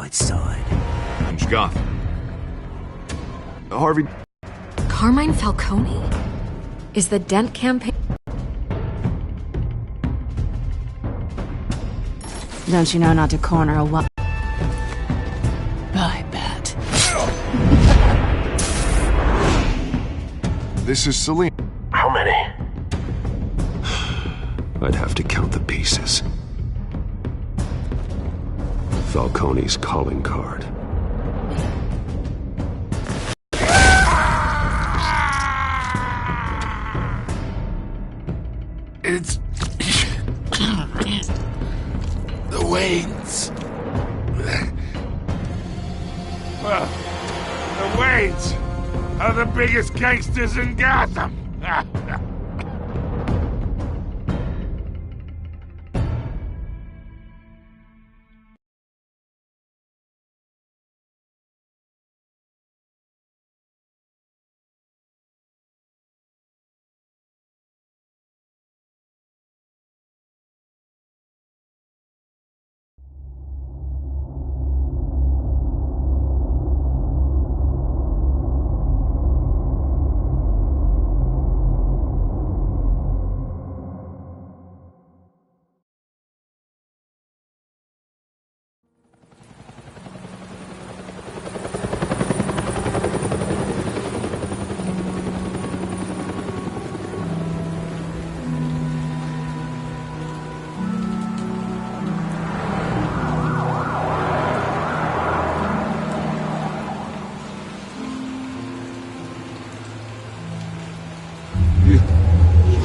light side. Who's Goth? Harvey... Carmine Falcone? Is the Dent campaign... Don't you know not to corner a I bet. This is Celine. How many? I'd have to count the pieces. Falcone's calling card. It's... the Waynes. Well, the Waynes are the biggest gangsters in Gotham.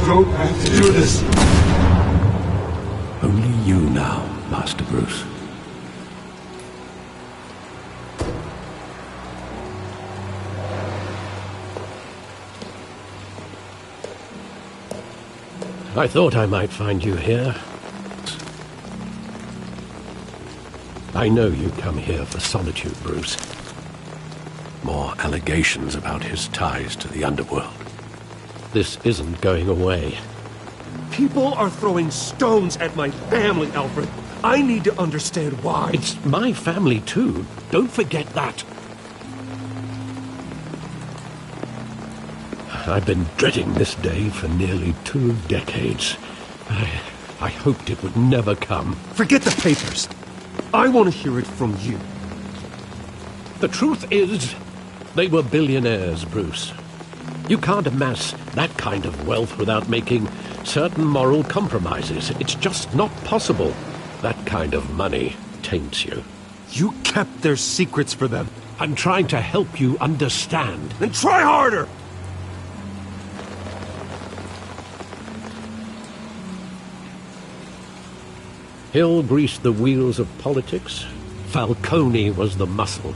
Don't have to do this. Only you now, Master Bruce. I thought I might find you here. I know you come here for solitude, Bruce. More allegations about his ties to the underworld. This isn't going away. People are throwing stones at my family, Alfred. I need to understand why. It's my family, too. Don't forget that. I've been dreading this day for nearly 2 decades. I hoped it would never come. Forget the papers. I want to hear it from you. The truth is, they were billionaires, Bruce. You can't amass that kind of wealth without making certain moral compromises. It's just not possible. That kind of money taints you. You kept their secrets for them. I'm trying to help you understand. Then try harder! Hill greased the wheels of politics. Falcone was the muscle.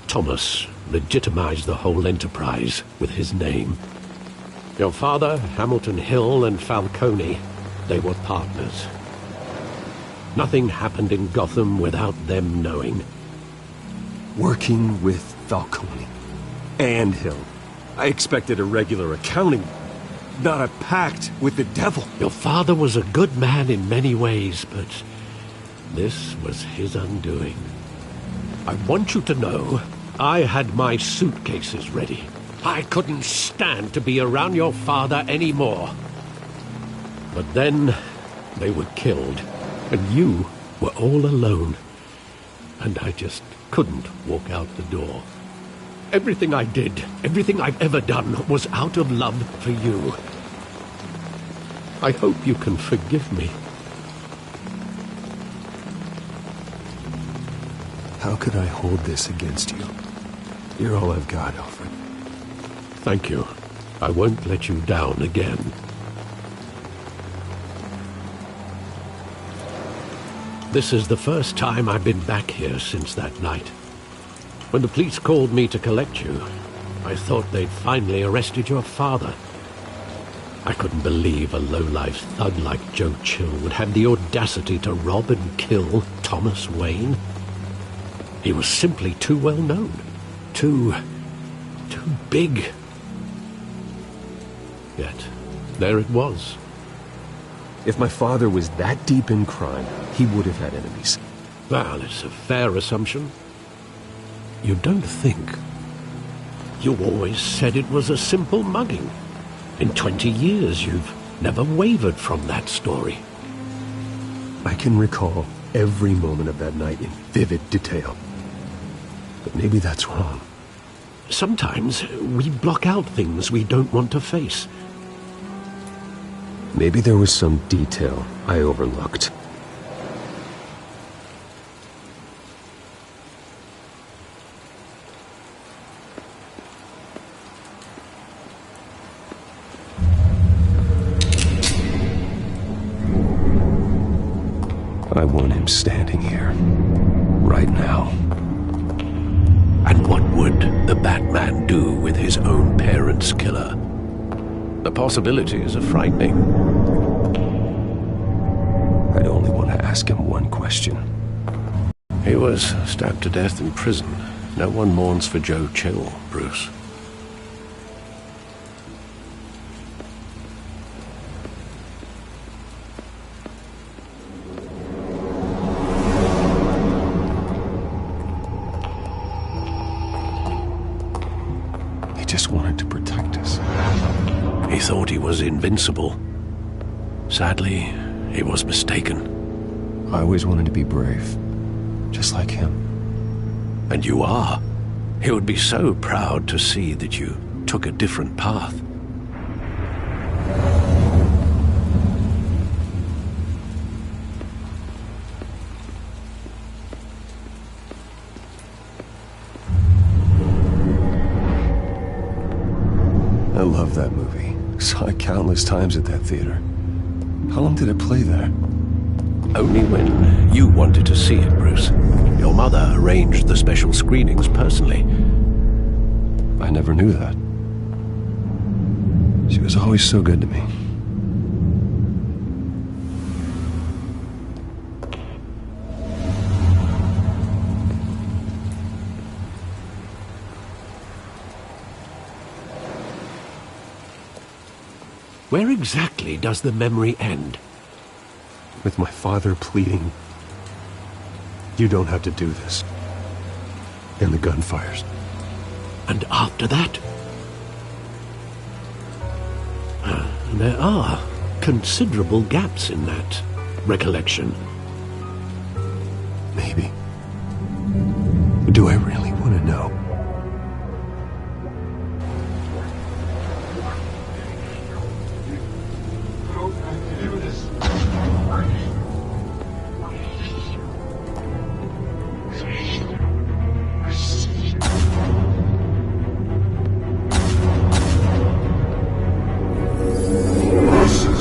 Thomas legitimized the whole enterprise with his name. Your father, Hamilton Hill, and Falcone, they were partners. Nothing happened in Gotham without them knowing. Working with Falcone and Hill. I expected a regular accounting, not a pact with the devil. Your father was a good man in many ways, but this was his undoing. I want you to know, I had my suitcases ready. I couldn't stand to be around your father anymore. But then they were killed, and you were all alone. And I just couldn't walk out the door. Everything I did, everything I've ever done, was out of love for you. I hope you can forgive me. How could I hold this against you? You're all I've got, Alfred. Thank you. I won't let you down again. This is the first time I've been back here since that night. When the police called me to collect you, I thought they'd finally arrested your father. I couldn't believe a low-life thug like Joe Chill would have the audacity to rob and kill Thomas Wayne. He was simply too well known. Too big. Yet, there it was. If my father was that deep in crime, he would have had enemies. Well, it's a fair assumption. You don't think. You always said it was a simple mugging. In 20 years, you've never wavered from that story. I can recall every moment of that night in vivid detail. But maybe that's wrong. Sometimes we block out things we don't want to face. Maybe there was some detail I overlooked. I want him standing here, right now. And what would the Batman do with his own parents' killer? The possibilities are frightening. I'd only want to ask him one question. He was stabbed to death in prison. No one mourns for Joe Chill, Bruce. He just wanted to protect us. He thought he was invincible. Sadly, he was mistaken. I always wanted to be brave, just like him. And you are. He would be so proud to see that you took a different path. I love that movie. Saw it countless times at that theater. How long did it play there? Only when you wanted to see it, Bruce. Your mother arranged the special screenings personally. I never knew that. She was always so good to me. Where exactly does the memory end? With my father pleading, "You don't have to do this." And the gunfires. And after that? There are considerable gaps in that recollection. Maybe. But do I really want to know?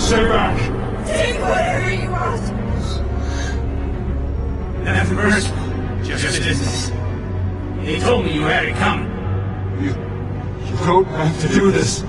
Stay back! Take whatever you want! That's merciful. Just business. He told me you had it coming. You don't have to do this.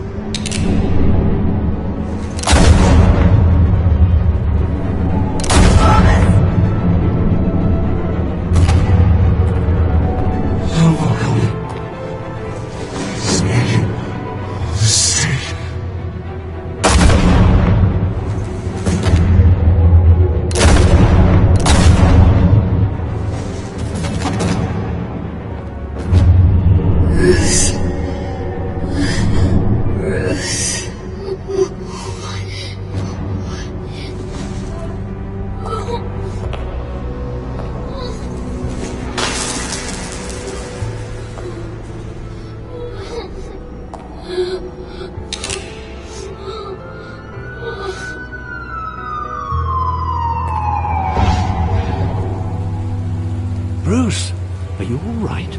Bruce, are you all right?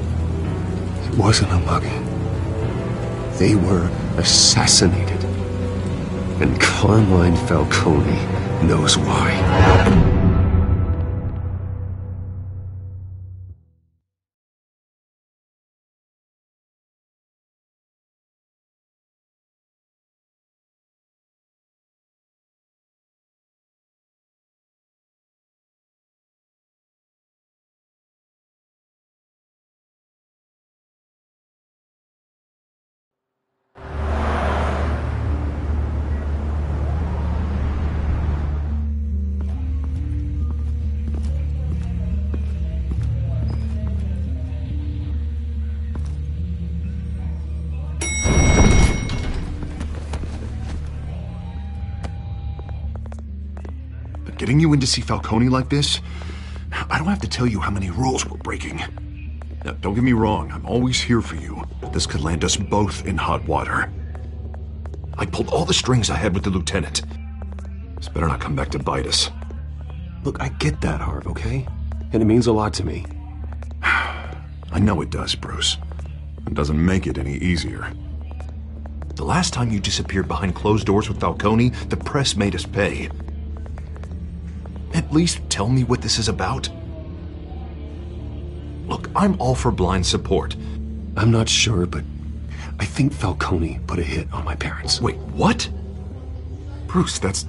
It wasn't a mugging. They were assassinated. And Carmine Falcone knows why. Getting you in to see Falcone like this? I don't have to tell you how many rules we're breaking. Now, don't get me wrong, I'm always here for you, but this could land us both in hot water. I pulled all the strings I had with the lieutenant. This better not come back to bite us. Look, I get that, Harv, okay? And it means a lot to me. I know it does, Bruce. It doesn't make it any easier. The last time you disappeared behind closed doors with Falcone, the press made us pay. At least tell me what this is about. Look, I'm all for blind support. I'm not sure, but I think Falcone put a hit on my parents. Wait, what? Bruce, that's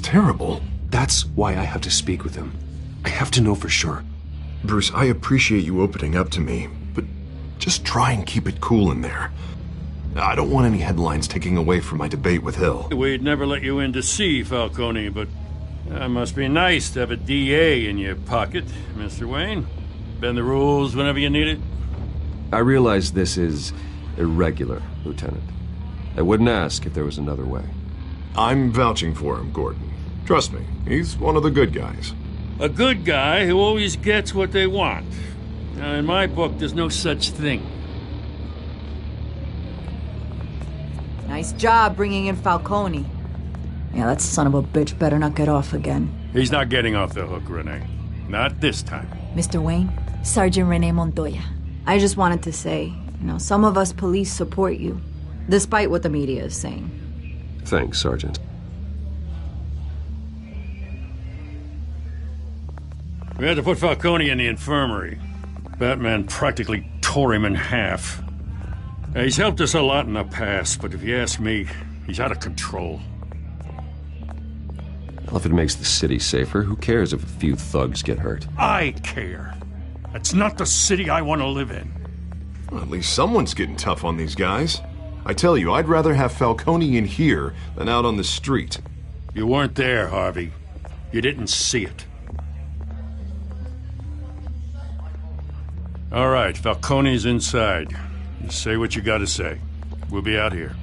terrible. That's why I have to speak with him. I have to know for sure. Bruce, I appreciate you opening up to me, but just try and keep it cool in there. I don't want any headlines taking away from my debate with Hill. We'd never let you in to see Falcone, but it must be nice to have a DA in your pocket, Mr. Wayne. Bend the rules whenever you need it. I realize this is irregular, Lieutenant. I wouldn't ask if there was another way. I'm vouching for him, Gordon. Trust me, he's one of the good guys. A good guy who always gets what they want. Now, in my book, there's no such thing. Nice job bringing in Falcone. Yeah, that son of a bitch better not get off again. He's not getting off the hook, Renee. Not this time. Mr. Wayne, Sergeant Renee Montoya. I just wanted to say, some of us police support you, despite what the media is saying. Thanks, Sergeant. We had to put Falcone in the infirmary. Batman practically tore him in half. He's helped us a lot in the past, but if you ask me, he's out of control. Well, if it makes the city safer, who cares if a few thugs get hurt? I care. It's not the city I want to live in. Well, at least someone's getting tough on these guys. I tell you, I'd rather have Falcone in here than out on the street. You weren't there, Harvey. You didn't see it. All right, Falcone's inside. You say what you gotta say. We'll be out here.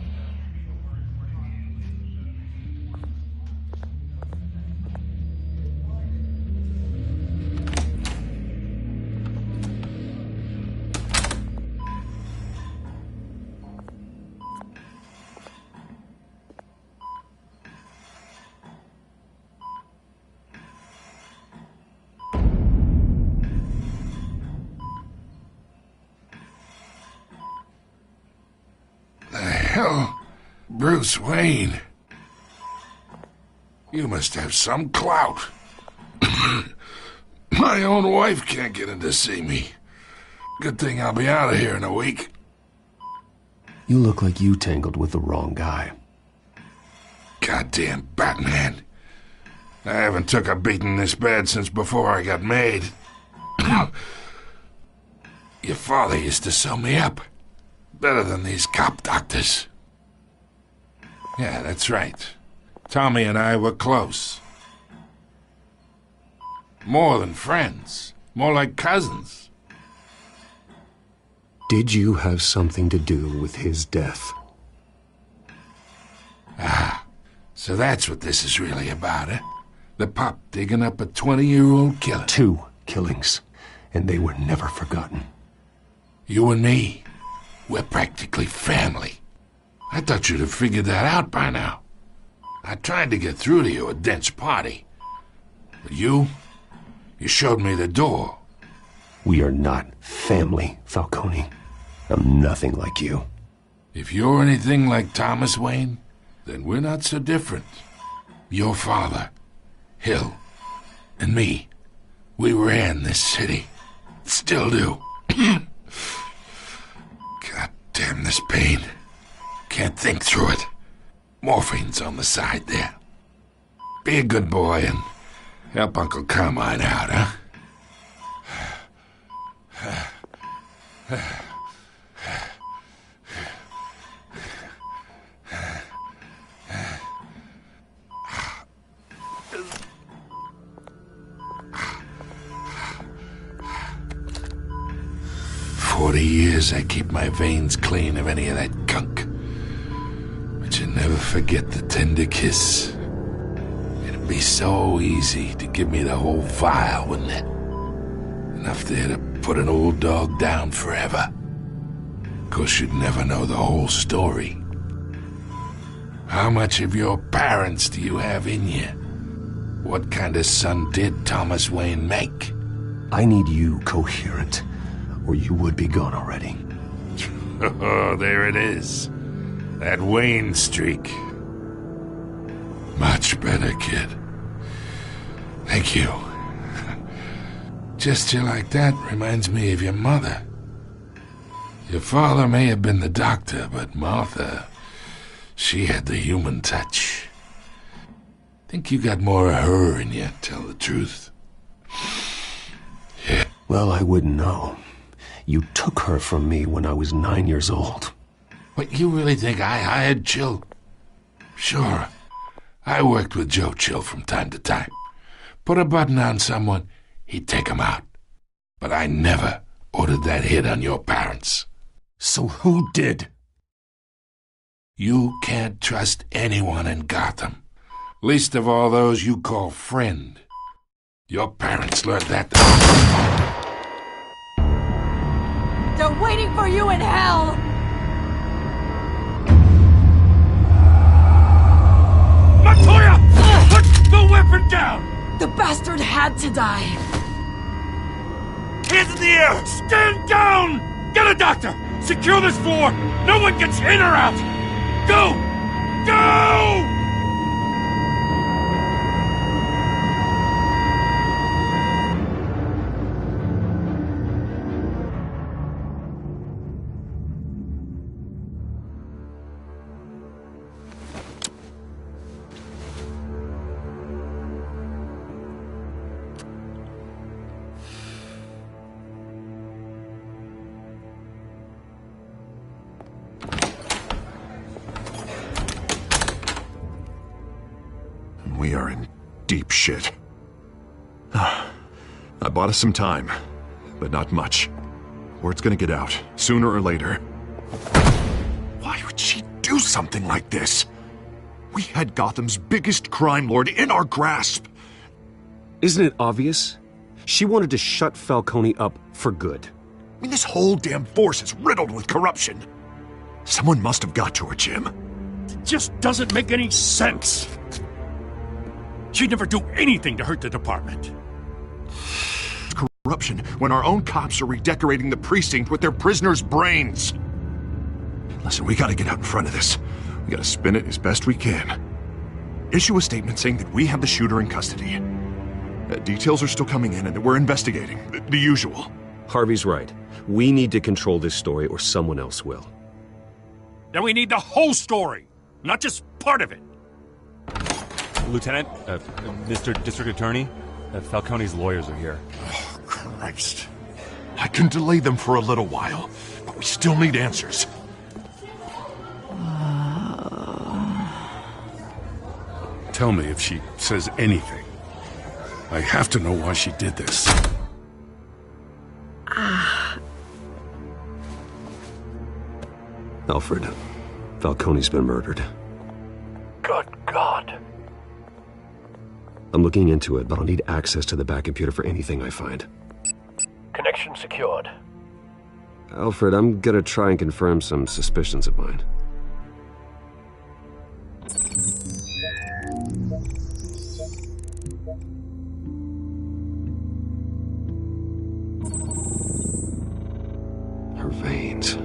Bruce Wayne. You must have some clout. My own wife can't get in to see me. Good thing I'll be out of here in a week. You look like you tangled with the wrong guy. Goddamn Batman. I haven't took a beating this bad since before I got made. Your father used to sew me up. Better than these cop doctors. Yeah, that's right. Tommy and I were close. More than friends. More like cousins. Did you have something to do with his death? Ah, so that's what this is really about, eh? The pup digging up a 20-year-old killer. 2 killings, and they were never forgotten. You and me, we're practically family. I thought you'd have figured that out by now. I tried to get through to you at Dent's party. But you showed me the door. We are not family, Falcone. I'm nothing like you. If you're anything like Thomas Wayne, then we're not so different. Your father, Hill, and me, we ran this city. Still do. God damn this pain. Can't think through it. Morphine's on the side there. Be a good boy and help Uncle Carmine out, huh? For 40 years I keep my veins clean of any of that gunk. But you never forget the tender kiss. It be so easy to give me the whole file, wouldn't it? Enough there to put an old dog down forever. Of course, you'd never know the whole story. How much of your parents do you have in you? What kind of son did Thomas Wayne make? I need you coherent, or you would be gone already. Oh, there it is. That Wayne streak. Much better, kid. Thank you. Gesture like that reminds me of your mother. Your father may have been the doctor, but Martha, she had the human touch. Think you got more of her in you, tell the truth. Yeah. Well, I wouldn't know. You took her from me when I was 9 years old. What, you really think I hired Chill? Sure. I worked with Joe Chill from time to time. Put a button on someone, he'd take him out. But I never ordered that hit on your parents. So who did? You can't trust anyone in Gotham. Least of all those you call friend. Your parents learned that. They're waiting for you in hell! Montoya! Put the weapon down! The bastard had to die. Hands in the air! Stand down! Get a doctor! Secure this floor! No one gets in or out! Go! Go! We are in deep shit. I bought us some time, but not much. Word's gonna get out, sooner or later. Why would she do something like this? We had Gotham's biggest crime lord in our grasp. Isn't it obvious? She wanted to shut Falcone up for good. I mean, this whole damn force is riddled with corruption. Someone must have got to her, Jim. It just doesn't make any sense. She'd never do anything to hurt the department. Corruption when our own cops are redecorating the precinct with their prisoners' brains. Listen, we gotta get out in front of this. We gotta spin it as best we can. Issue a statement saying that we have the shooter in custody. Details are still coming in and that we're investigating. The usual. Harvey's right. We need to control this story or someone else will. Then we need the whole story, not just part of it. Lieutenant, Mr. District Attorney, Falcone's lawyers are here. Oh, Christ. I can delay them for a little while, but we still need answers. Tell me if she says anything. I have to know why she did this. Alfred, Falcone's been murdered. Good God. I'm looking into it, but I'll need access to the back computer for anything I find. Connection secured. Alfred, I'm gonna try and confirm some suspicions of mine. Her veins,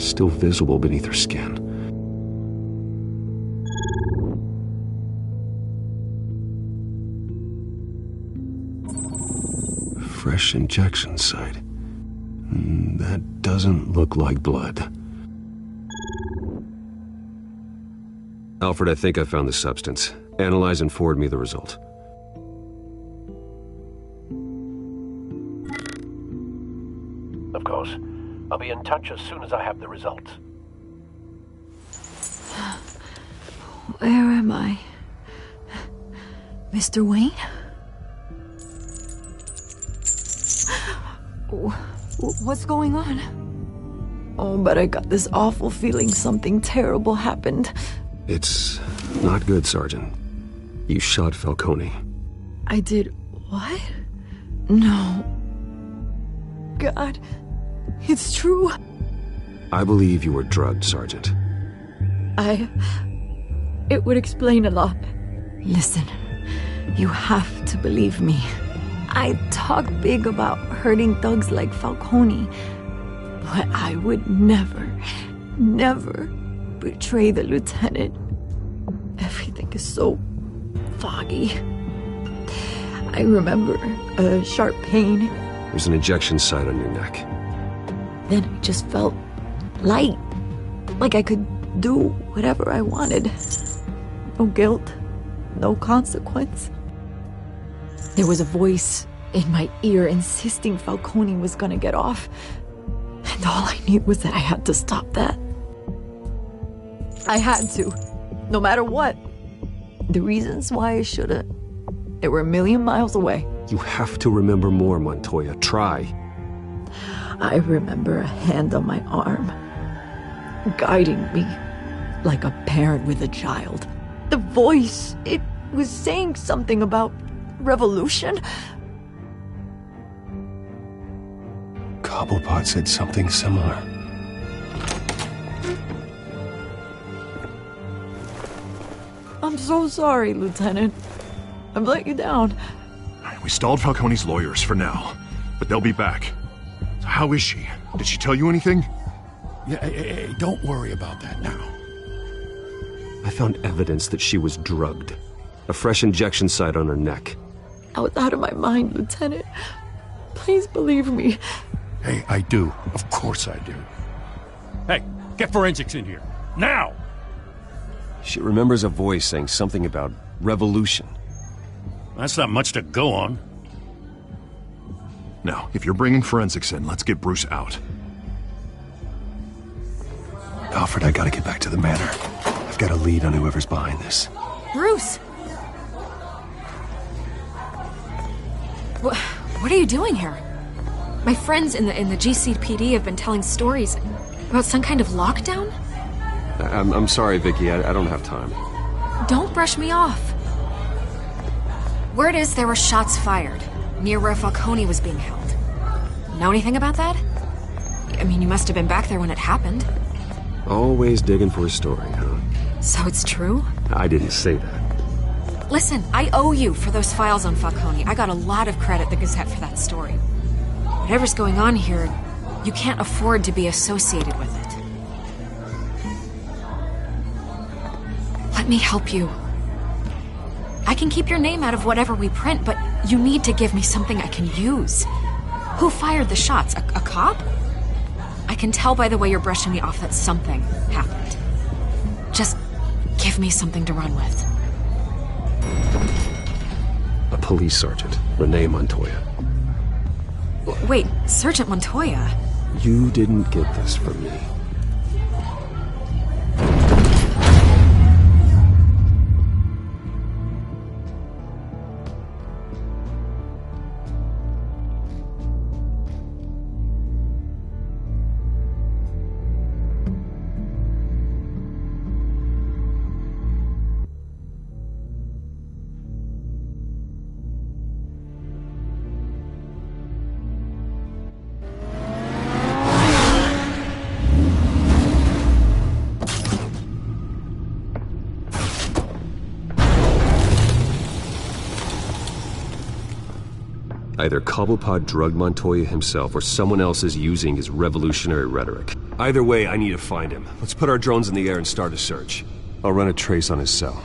still visible beneath her skin. Fresh injection site. That doesn't look like blood. Alfred, I think I found the substance. Analyze and forward me the result. Of course. I'll be in touch as soon as I have the results. Where am I? Mr. Wayne? What's going on? Oh, but I got this awful feeling something terrible happened. It's not good, Sergeant. You shot Falcone. I did what? No. God, it's true. I believe you were drugged, Sergeant. It would explain a lot. Listen, you have to believe me. I talk big about hurting thugs like Falcone, but I would never betray the lieutenant. Everything is so foggy. I remember a sharp pain. There's an injection site on your neck. Then I just felt light, like I could do whatever I wanted. No guilt, no consequence. There was a voice in my ear insisting Falcone was gonna get off. And all I knew was that I had to stop that. I had to, no matter what. The reasons why I shouldn't, they were a million miles away. You have to remember more, Montoya. Try. I remember a hand on my arm, guiding me like a parent with a child. The voice, it was saying something about revolution. Cobblepot said something similar. I'm so sorry, Lieutenant. I've let you down. We stalled Falcone's lawyers for now, but they'll be back. So how is she? Did she tell you anything? Yeah, hey, don't worry about that now. I found evidence that she was drugged. A fresh injection site on her neck. I was out of my mind, Lieutenant. Please believe me. Hey, I do. Of course I do. Hey, get forensics in here. Now! She remembers a voice saying something about revolution. That's not much to go on. Now, if you're bringing forensics in, let's get Bruce out. Alfred, I gotta get back to the manor. I've got a lead on whoever's behind this. Bruce! What are you doing here? My friends in the GCPD have been telling stories about some kind of lockdown? I'm sorry, Vicky. I don't have time. Don't brush me off. Word is there were shots fired near where Falcone was being held. Know anything about that? I mean, you must have been back there when it happened. Always digging for a story, huh? So it's true? I didn't say that. Listen, I owe you for those files on Falcone. I got a lot of credit at the Gazette for that story. Whatever's going on here, you can't afford to be associated with it. Let me help you. I can keep your name out of whatever we print, but you need to give me something I can use. Who fired the shots? A cop? I can tell by the way you're brushing me off that something happened. Just give me something to run with. A police sergeant, Renee Montoya. Wait, Sergeant Montoya? You didn't get this from me. Either Cobblepot drugged Montoya himself or someone else is using his revolutionary rhetoric. Either way, I need to find him. Let's put our drones in the air and start a search. I'll run a trace on his cell.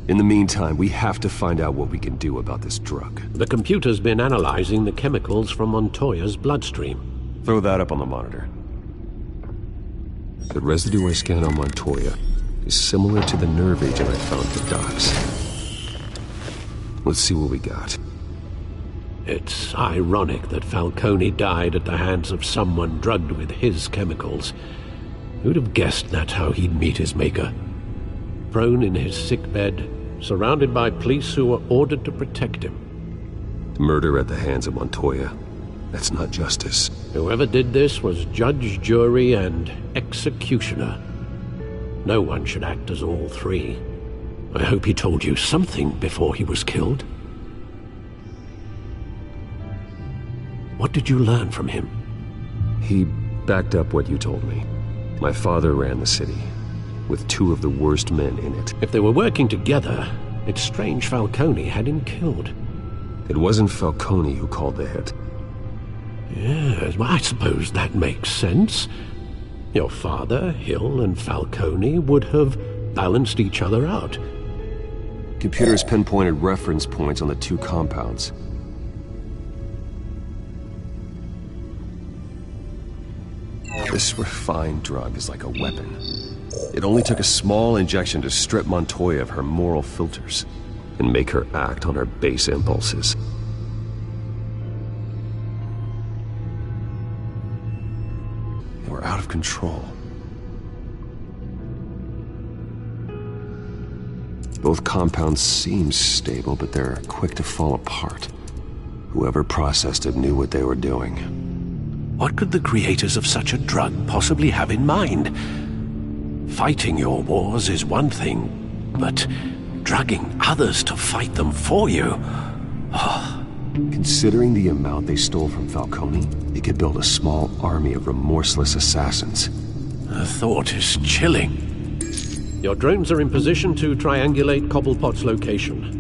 In the meantime, we have to find out what we can do about this drug. The computer's been analyzing the chemicals from Montoya's bloodstream. Throw that up on the monitor. The residue I scanned on Montoya is similar to the nerve agent I found at the docks. Let's see what we got. It's ironic that Falcone died at the hands of someone drugged with his chemicals. Who'd have guessed that's how he'd meet his maker? Prone in his sickbed, surrounded by police who were ordered to protect him. Murder at the hands of Montoya. That's not justice. Whoever did this was judge, jury, and executioner. No one should act as all three. I hope he told you something before he was killed. What did you learn from him? He backed up what you told me. My father ran the city, with 2 of the worst men in it. If they were working together, it's strange Falcone had him killed. It wasn't Falcone who called the hit. Yes, well, I suppose that makes sense. Your father, Hill, and Falcone would have balanced each other out. Computers pinpointed reference points on the 2 compounds. This refined drug is like a weapon. It only took a small injection to strip Montoya of her moral filters and make her act on her base impulses. They were out of control. Both compounds seem stable, but they're quick to fall apart. Whoever processed it knew what they were doing. What could the creators of such a drug possibly have in mind? Fighting your wars is one thing, but drugging others to fight them for you? Oh. Considering the amount they stole from Falcone, they could build a small army of remorseless assassins. The thought is chilling. Your drones are in position to triangulate Cobblepot's location.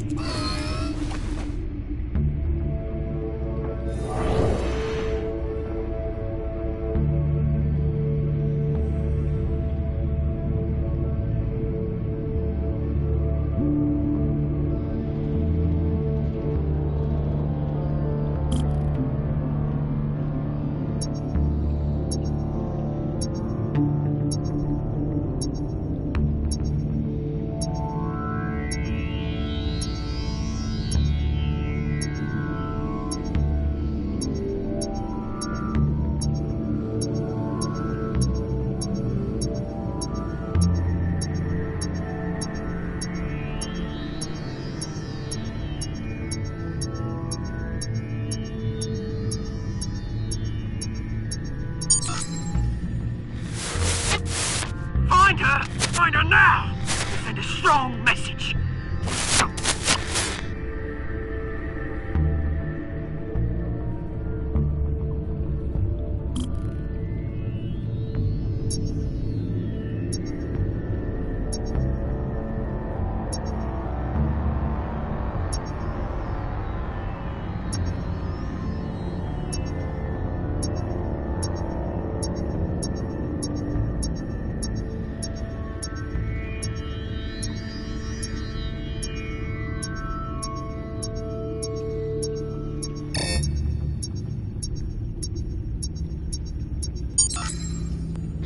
Find her now! Send a strong message.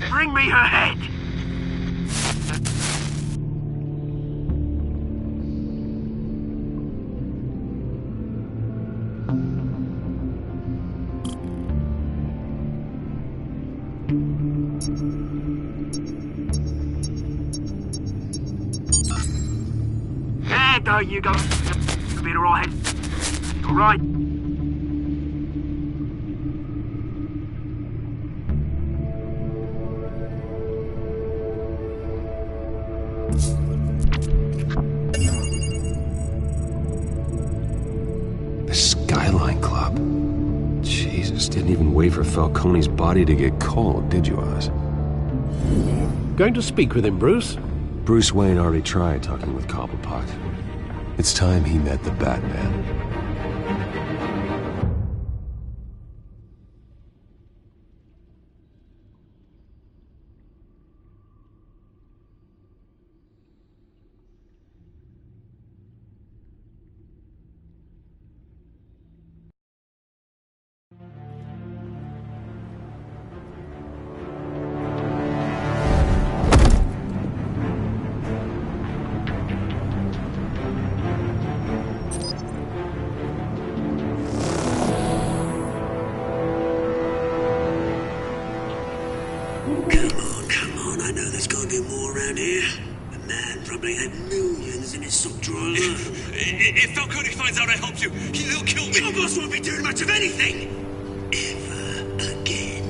Bring me her head! There you go. Be alright. Alright. Skyline Club. Jesus, didn't even wait for Falcone's body to get cold, did you, Oz? Going to speak with him, Bruce? Bruce Wayne already tried talking with Cobblepot. It's time he met the Batman. Come on, I know there's gotta be more around here. The man probably had millions in his sock drawers. If Falcone finds out I helped you, he'll kill me. Your boss won't be doing much of anything! Ever again.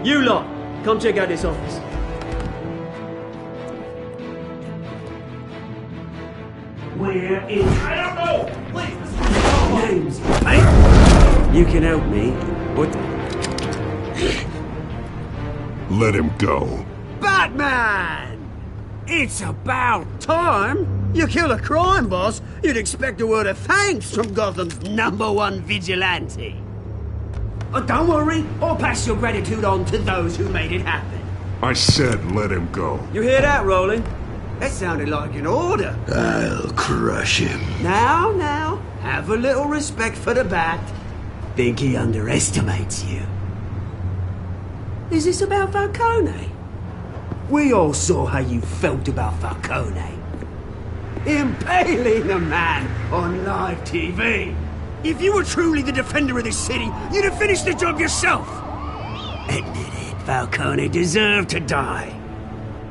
You lot, come check out this office. Where is... I don't know! Please! Names, mate! You can help me. What? Let him go. Batman! It's about time! You kill a crime boss, you'd expect a word of thanks from Gotham's #1 vigilante. Oh, don't worry, I'll pass your gratitude on to those who made it happen. I said let him go. You hear that, Roland? That sounded like an order. I'll crush him. Now, have a little respect for the Bat. Think he underestimates you. Is this about Falcone? We all saw how you felt about Falcone. Impaling a man on live TV. If you were truly the defender of this city, you'd have finished the job yourself. Admit it, Falcone deserved to die.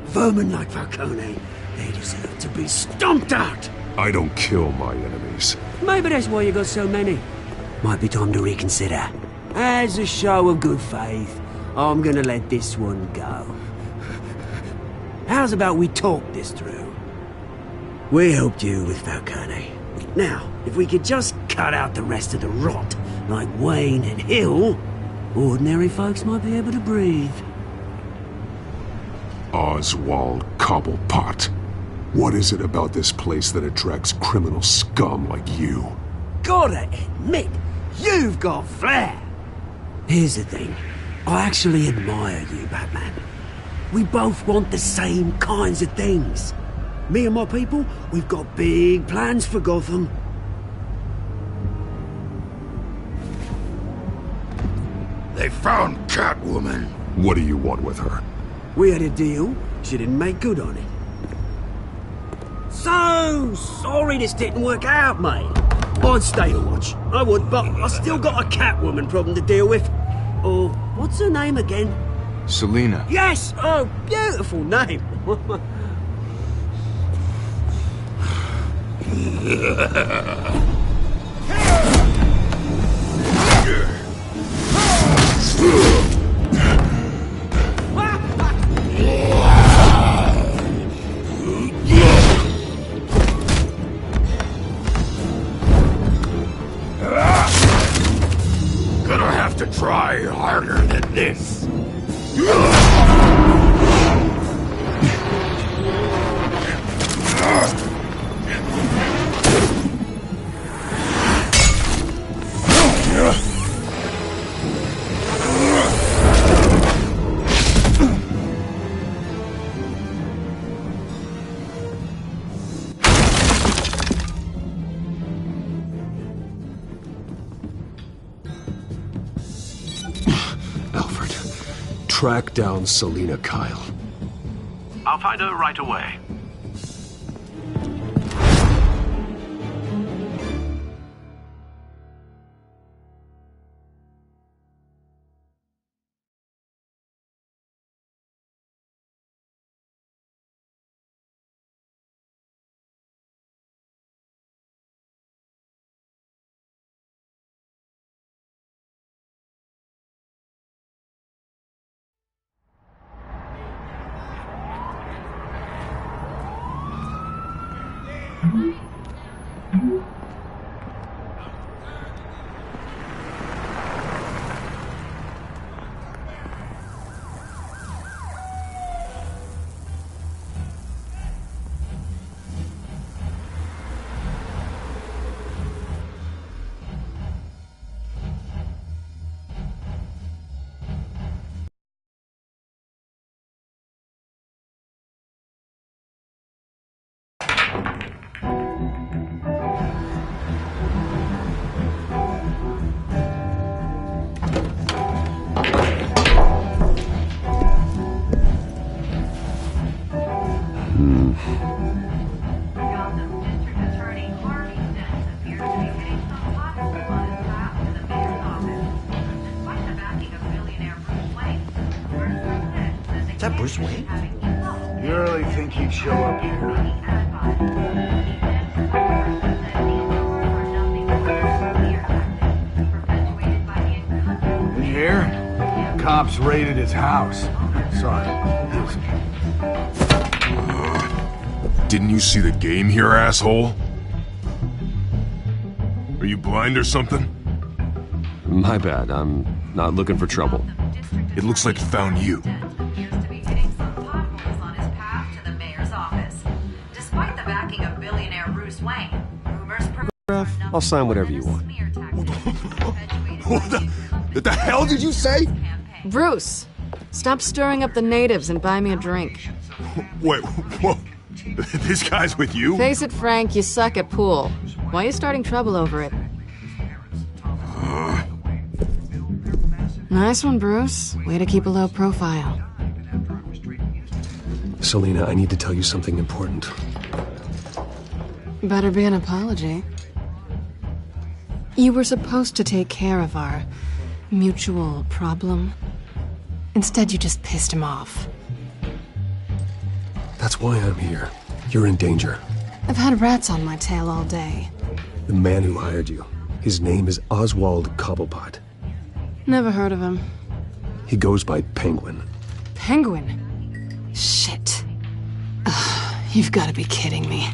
Vermin like Falcone, they deserve to be stomped out. I don't kill my enemies. Maybe that's why you got so many. Might be time to reconsider. As a show of good faith, I'm gonna let this one go. How's about we talk this through? We helped you with Falcone. Now, if we could just cut out the rest of the rot, like Wayne and Hill, ordinary folks might be able to breathe. Oswald Cobblepot. What is it about this place that attracts criminal scum like you? Gotta admit, you've got flair. Here's the thing. I actually admire you, Batman. We both want the same kinds of things. Me and my people, we've got big plans for Gotham. They found Catwoman. What do you want with her? We had a deal. She didn't make good on it. So sorry this didn't work out, mate. I'd stay to watch. I would, but I still got a Catwoman problem to deal with. Oh, what's her name again? Selina. Yes! Oh, beautiful name. Gonna have to try harder than this. Track down Selina Kyle. I'll find her right away. Is that Bruce Wayne? You really think he'd show up here? Did you hear? cops raided his house. Sorry. Didn't you see the game here, asshole? Are you blind or something? My bad. I'm not looking for trouble. It looks like it found you. Despite the backing of billionaire Bruce Wayne, rumors I'll sign whatever you want. What the hell did you say? Bruce, stop stirring up the natives and buy me a drink. Wait, whoa. This guy's with you? Face it, Frank, you suck at pool. Why are you starting trouble over it? Nice one, Bruce. Way to keep a low profile. Selina, I need to tell you something important. Better be an apology. You were supposed to take care of our mutual problem. Instead, you just pissed him off. That's why I'm here. You're in danger. I've had rats on my tail all day. The man who hired you, his name is Oswald Cobblepot. Never heard of him. He goes by Penguin. Penguin? Shit. Ugh, you've got to be kidding me.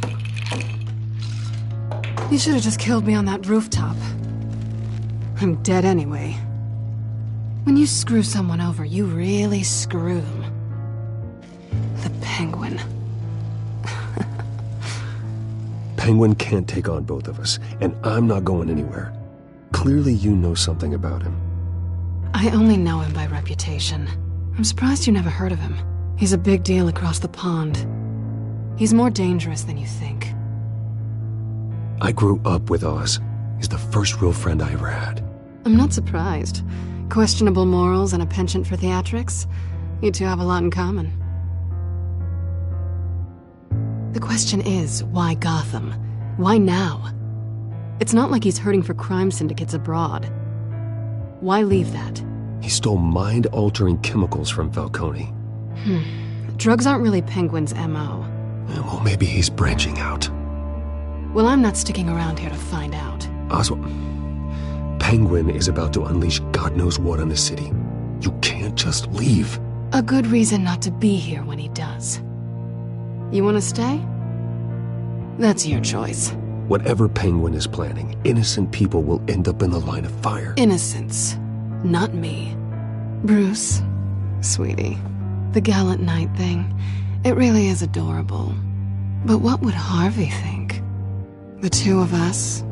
You should have just killed me on that rooftop. I'm dead anyway. When you screw someone over, you really screw them. The Penguin. Penguin can't take on both of us, and I'm not going anywhere. Clearly you know something about him. I only know him by reputation. I'm surprised you never heard of him. He's a big deal across the pond. He's more dangerous than you think. I grew up with Oz. He's the first real friend I ever had. I'm not surprised. Questionable morals and a penchant for theatrics. You two have a lot in common. The question is, why Gotham? Why now? It's not like he's hurting for crime syndicates abroad. Why leave that? He stole mind-altering chemicals from Falcone. Drugs aren't really Penguin's M.O. Well, maybe he's branching out. Well, I'm not sticking around here to find out. Oswald, Penguin is about to unleash God knows what on the city. You can't just leave. A good reason not to be here when he does. You want to stay? That's your choice. Whatever Penguin is planning, innocent people will end up in the line of fire. Innocence, not me. Bruce, sweetie, the gallant knight thing, it really is adorable. But what would Harvey think? The two of us,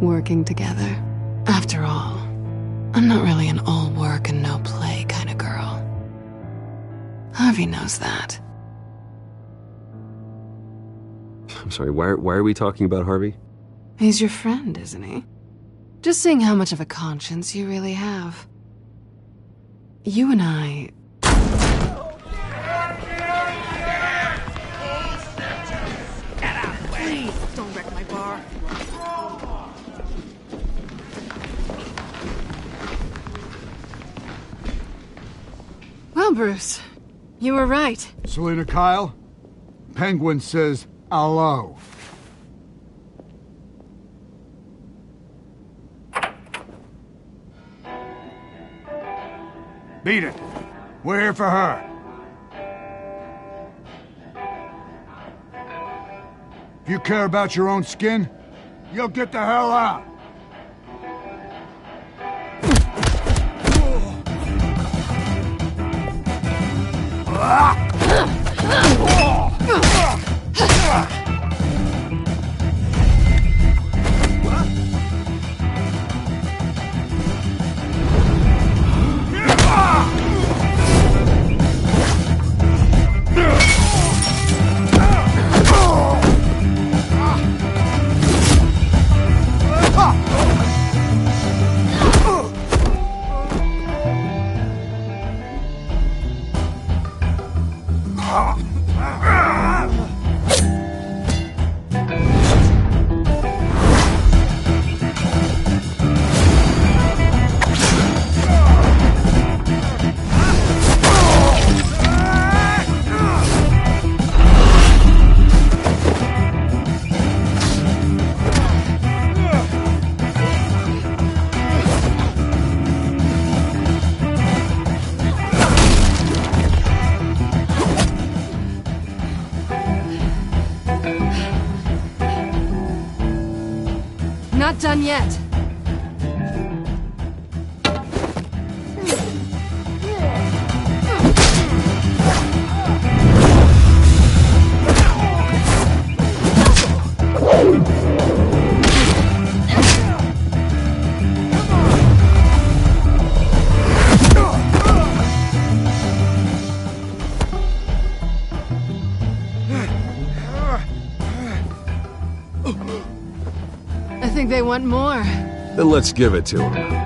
working together. After all, I'm not really an all work and no play kind of girl. Harvey knows that. I'm sorry, why are we talking about Harvey? He's your friend, isn't he? Just seeing how much of a conscience you really have. You and I... Please, don't wreck my bar. Well, Bruce, you were right. Selina Kyle, Penguin says hello. Beat it. We're here for her. If you care about your own skin, you'll get the hell out. not done yet. I think they want more. Then let's give it to them.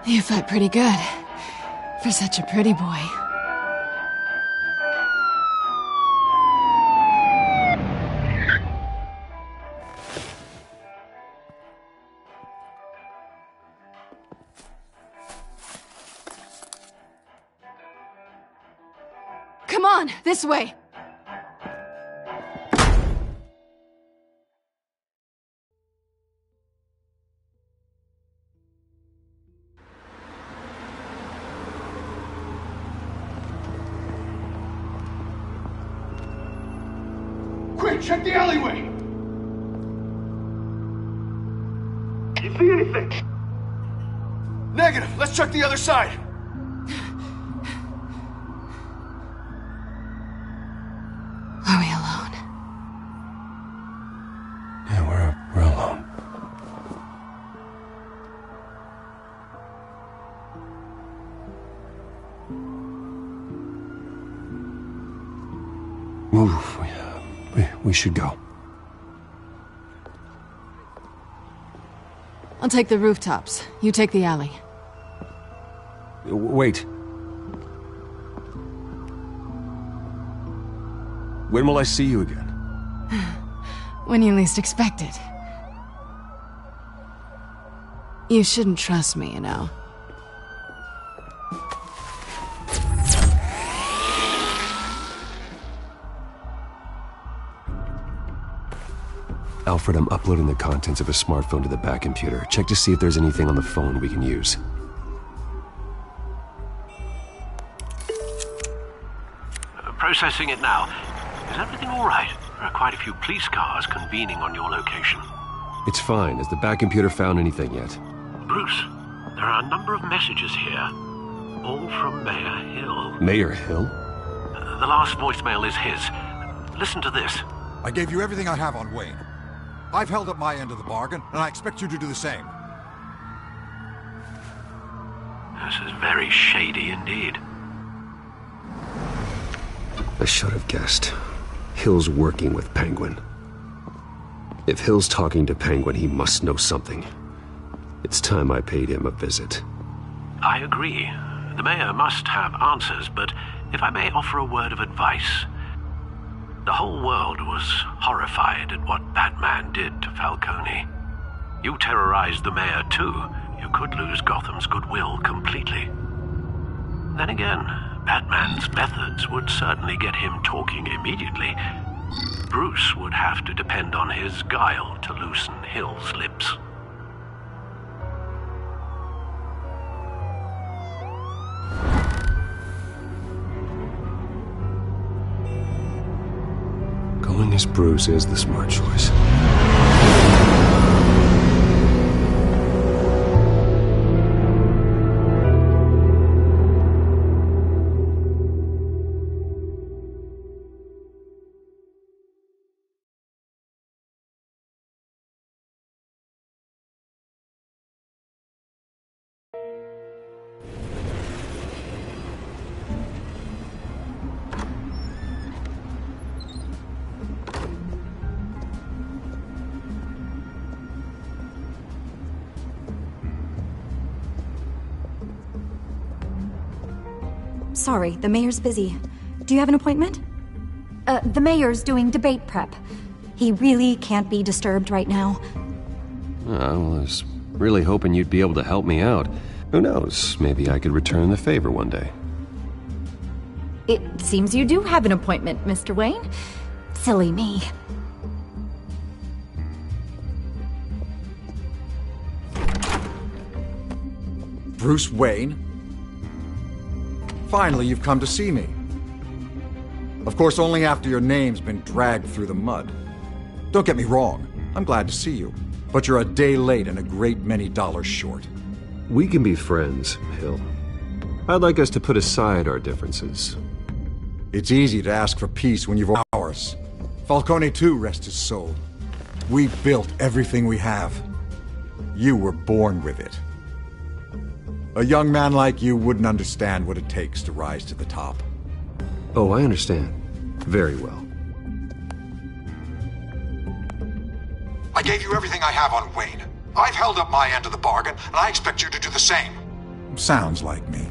You fight pretty good. For such a pretty boy. Come on, this way! Quick, check the alleyway! You see anything? Negative. Let's check the other side. Are we alone? Yeah, we're alone. Move. We should go. I'll take the rooftops. You take the alley. Wait. When will I see you again? When you least expect it. You shouldn't trust me, you know. Alfred, I'm uploading the contents of a smartphone to the back computer. Check to see if there's anything on the phone we can use. Processing it now. Is everything all right? There are quite a few police cars convening on your location. It's fine. Has the back computer found anything yet? Bruce, there are a number of messages here. All from Mayor Hill. Mayor Hill? The last voicemail is his. Listen to this. I gave you everything I have on Wayne. I've held up my end of the bargain, and I expect you to do the same. This is very shady indeed. I should have guessed. Hill's working with Penguin. If Hill's talking to Penguin, he must know something. It's time I paid him a visit. I agree. The mayor must have answers, but if I may offer a word of advice. The whole world was horrified at what Batman did to Falcone. You terrorized the mayor too. You could lose Gotham's goodwill completely. Then again, Batman's methods would certainly get him talking immediately. Bruce would have to depend on his guile to loosen Hill's lips. Going as Bruce is the smart choice. Sorry, the mayor's busy. Do you have an appointment? The mayor's doing debate prep. He really can't be disturbed right now. I was really hoping you'd be able to help me out. Who knows, maybe I could return the favor one day. It seems you do have an appointment, Mr. Wayne. Silly me. Bruce Wayne? Finally, you've come to see me. Of course, only after your name's been dragged through the mud. Don't get me wrong, I'm glad to see you. But you're a day late and a great many dollars short. We can be friends, Hill. I'd like us to put aside our differences. It's easy to ask for peace when you've ours. Falcone too, rest his soul. We built everything we have. You were born with it. A young man like you wouldn't understand what it takes to rise to the top. Oh, I understand. Very well. I gave you everything I have on Wayne. I've held up my end of the bargain, and I expect you to do the same. Sounds like me.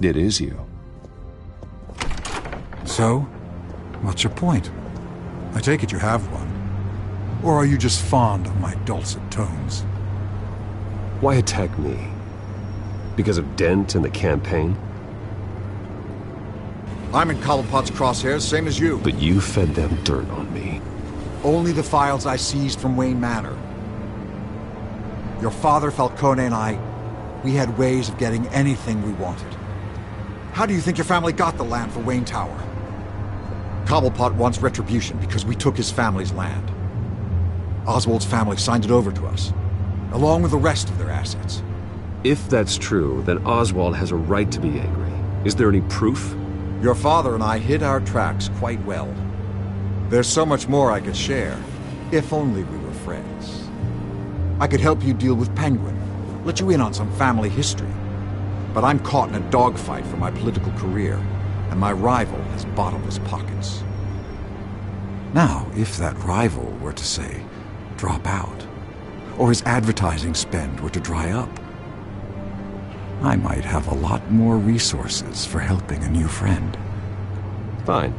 It is you. So, what's your point? I take it you have one. Or are you just fond of my dulcet tones? Why attack me? Because of Dent and the campaign? I'm in Cobblepot's crosshairs, same as you. But you fed them dirt on me. Only the files I seized from Wayne Manor. Your father, Falcone, and I, we had ways of getting anything we wanted. How do you think your family got the land for Wayne Tower? Cobblepot wants retribution because we took his family's land. Oswald's family signed it over to us, along with the rest of their assets. If that's true, then Oswald has a right to be angry. Is there any proof? Your father and I hid our tracks quite well. There's so much more I could share, if only we were friends. I could help you deal with Penguin, let you in on some family history. But I'm caught in a dogfight for my political career, and my rival has bottomless pockets. Now, if that rival were to, say, drop out, or his advertising spend were to dry up, I might have a lot more resources for helping a new friend. Fine.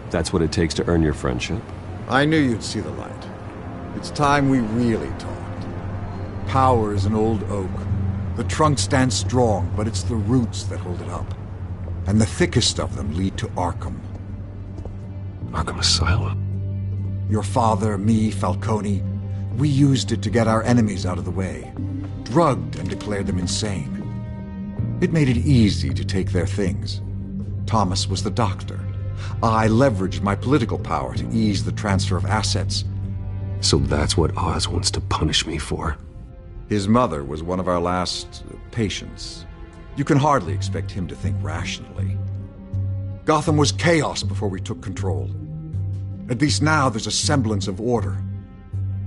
That's what it takes to earn your friendship. I knew you'd see the light. It's time we really talked. Power is an old oak. The trunk stands strong, but it's the roots that hold it up. And the thickest of them lead to Arkham. Arkham Asylum? Your father, me, Falcone, we used it to get our enemies out of the way. Drugged and declared them insane. It made it easy to take their things. Thomas was the doctor. I leveraged my political power to ease the transfer of assets. So that's what Oz wants to punish me for? His mother was one of our last patients. You can hardly expect him to think rationally. Gotham was chaos before we took control. At least now there's a semblance of order.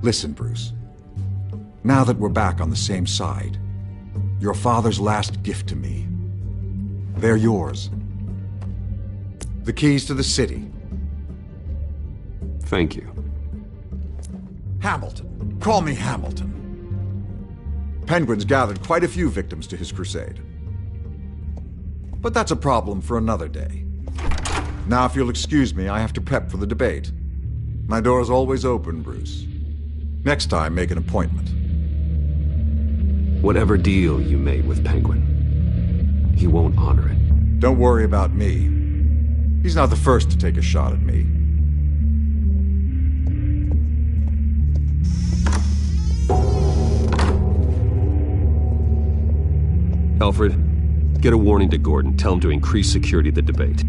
Listen, Bruce. Now that we're back on the same side, your father's last gift to me, they're yours. The keys to the city. Thank you. Hamilton. Call me Hamilton. Penguin's gathered quite a few victims to his crusade. But that's a problem for another day. Now, if you'll excuse me, I have to prep for the debate. My door's always open, Bruce. Next time, make an appointment. Whatever deal you made with Penguin, he won't honor it. Don't worry about me. He's not the first to take a shot at me. Alfred, get a warning to Gordon. Tell him to increase security at the debate.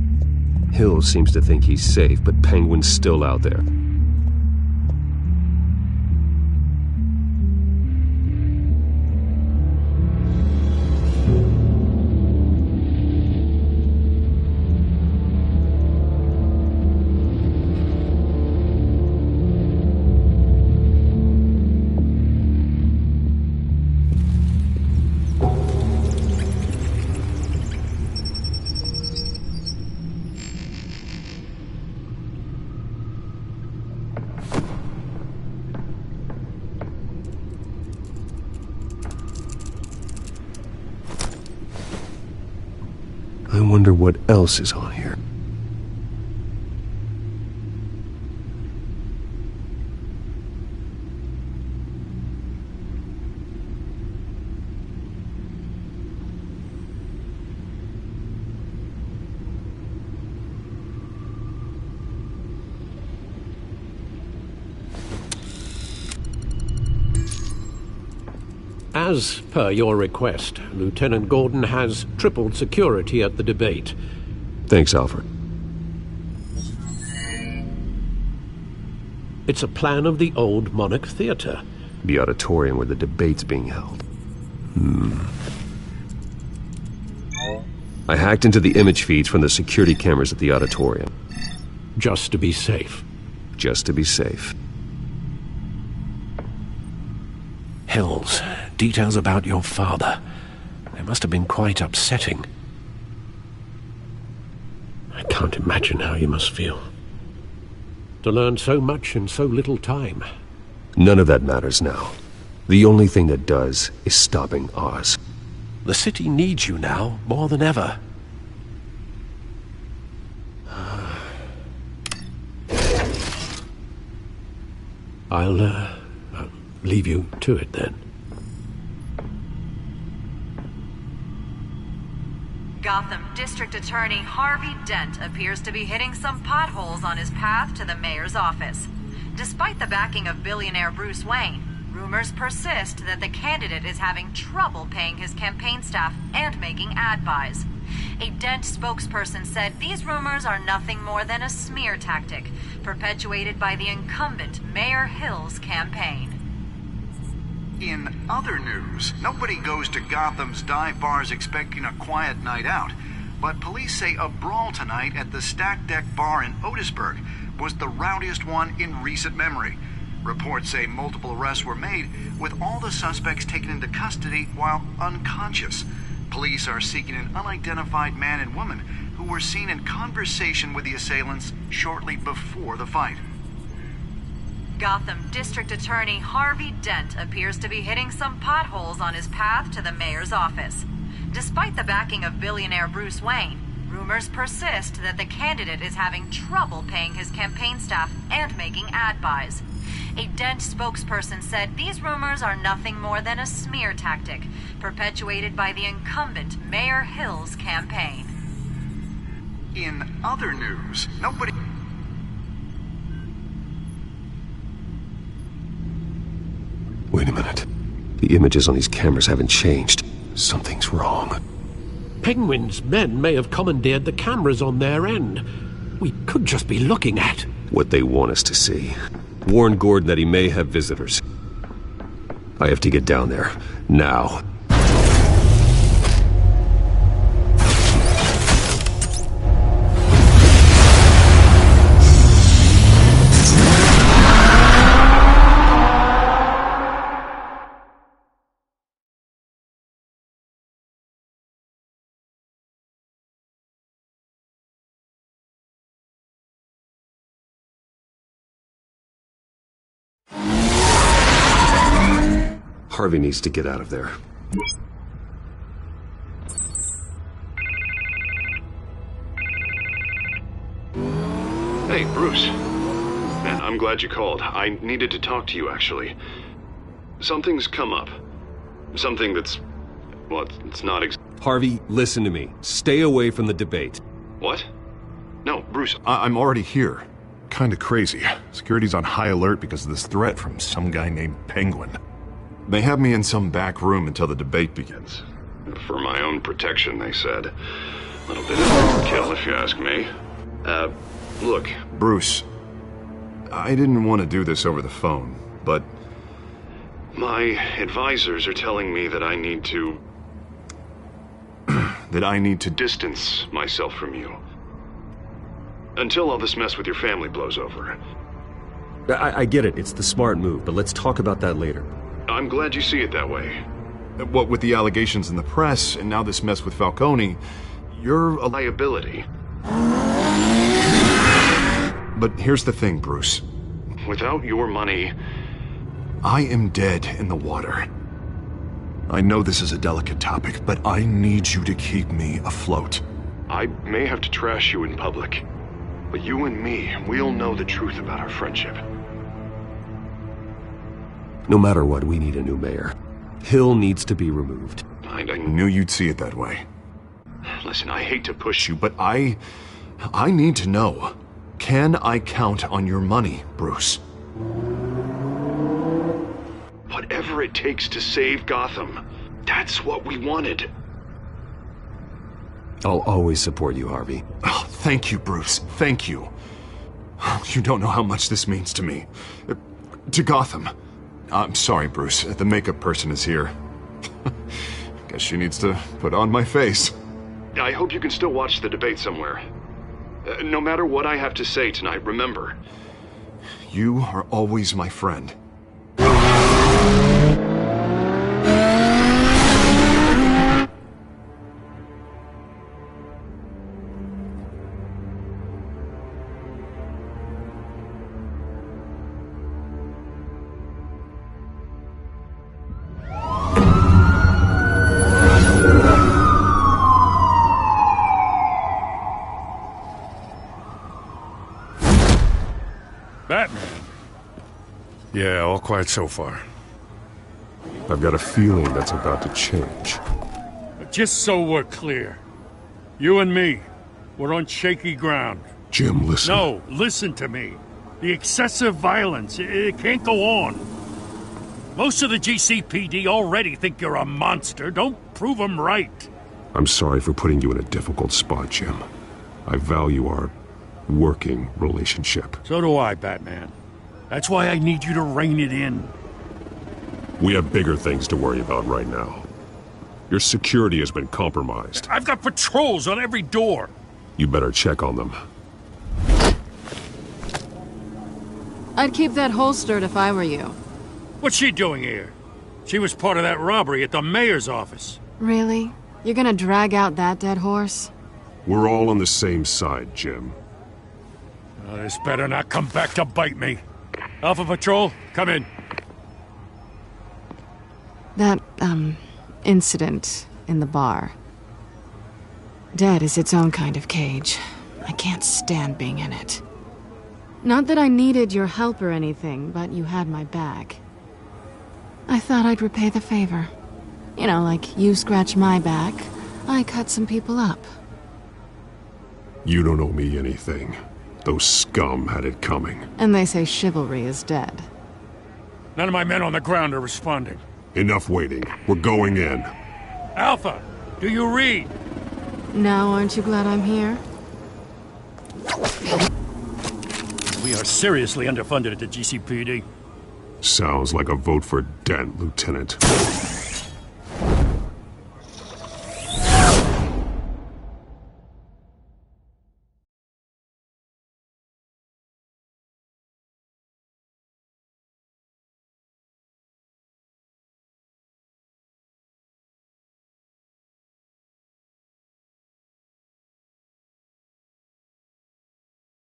Hill seems to think he's safe, but Penguin's still out there. wonder what else is on here. As per your request, Lieutenant Gordon has tripled security at the debate. Thanks, Alfred. It's a plan of the old Monarch Theatre. The auditorium where the debate's being held. I hacked into the image feeds from the security cameras at the auditorium. Just to be safe. Just to be safe. Hills, details about your father. They must have been quite upsetting. I can't imagine how you must feel. To learn so much in so little time. None of that matters now. The only thing that does is stopping Oz. The city needs you now, more than ever. I'll leave you to it then. Gotham District Attorney Harvey Dent appears to be hitting some potholes on his path to the mayor's office. Despite the backing of billionaire Bruce Wayne, rumors persist that the candidate is having trouble paying his campaign staff and making ad buys. A Dent spokesperson said these rumors are nothing more than a smear tactic, perpetuated by the incumbent Mayor Hill's campaign. In other news, nobody goes to Gotham's dive bars expecting a quiet night out, but police say a brawl tonight at the Stack Deck Bar in Otisburg was the rowdiest one in recent memory. Reports say multiple arrests were made, with all the suspects taken into custody while unconscious. Police are seeking an unidentified man and woman who were seen in conversation with the assailants shortly before the fight. Gotham District Attorney Harvey Dent appears to be hitting some potholes on his path to the mayor's office. Despite the backing of billionaire Bruce Wayne, rumors persist that the candidate is having trouble paying his campaign staff and making ad buys. A Dent spokesperson said these rumors are nothing more than a smear tactic, perpetuated by the incumbent Mayor Hill's campaign. In other news, nobody... Wait a minute. The images on these cameras haven't changed. Something's wrong. Penguin's men may have commandeered the cameras on their end. We could just be looking at what they want us to see. Warn Gordon that he may have visitors. I have to get down there. Now. Harvey needs to get out of there. Hey, Bruce. Man, I'm glad you called. I needed to talk to you, actually. Something's come up. Something that's... well, it's not Harvey, listen to me. Stay away from the debate. What? No, Bruce, I'm already here. Kinda crazy. Security's on high alert because of this threat from some guy named Penguin. They have me in some back room until the debate begins. For my own protection, they said. A little bit of overkill, if you ask me. Look. Bruce, I didn't want to do this over the phone, but... my advisors are telling me that I need to... that I need to distance myself from you. Until all this mess with your family blows over. I get it. It's the smart move, but let's talk about that later. I'm glad you see it that way. What with the allegations in the press, and now this mess with Falcone, you're a liability. But here's the thing, Bruce. Without your money... I am dead in the water. I know this is a delicate topic, but I need you to keep me afloat. I may have to trash you in public, but you and me, we'll know the truth about our friendship. No matter what, we need a new mayor. Hill needs to be removed. I knew you'd see it that way. Listen, I hate to push you, but I need to know. Can I count on your money, Bruce? Whatever it takes to save Gotham, that's what we wanted. I'll always support you, Harvey. Oh, thank you, Bruce. Thank you. You don't know how much this means to me. To Gotham. I'm sorry, Bruce. The makeup person is here. Guess she needs to put on my face. I hope you can still watch the debate somewhere. No matter what I have to say tonight, remember, you are always my friend. Batman? Yeah, all quiet so far. I've got a feeling that's about to change. Just so we're clear, you and me, we're on shaky ground. Jim, listen. No, listen to me. The excessive violence, it can't go on. Most of the GCPD already think you're a monster. Don't prove them right. I'm sorry for putting you in a difficult spot, Jim. I value our working relationship. So do I, Batman. That's why I need you to rein it in. We have bigger things to worry about right now. Your security has been compromised. I've got patrols on every door. You better check on them. I'd keep that holstered if I were you. What's she doing here? She was part of that robbery at the mayor's office. Really? You're gonna drag out that dead horse? We're all on the same side, Jim. Oh, this better not come back to bite me. Alpha Patrol, come in. That, incident in the bar. Dead is its own kind of cage. I can't stand being in it. Not that I needed your help or anything, but you had my back. I thought I'd repay the favor. You know, like you scratch my back, I cut some people up. You don't owe me anything. Those scum had it coming. And they say chivalry is dead. None of my men on the ground are responding. Enough waiting. We're going in. Alpha, do you read? Now aren't you glad I'm here? We are seriously underfunded at the GCPD. Sounds like a vote for Dent, Lieutenant.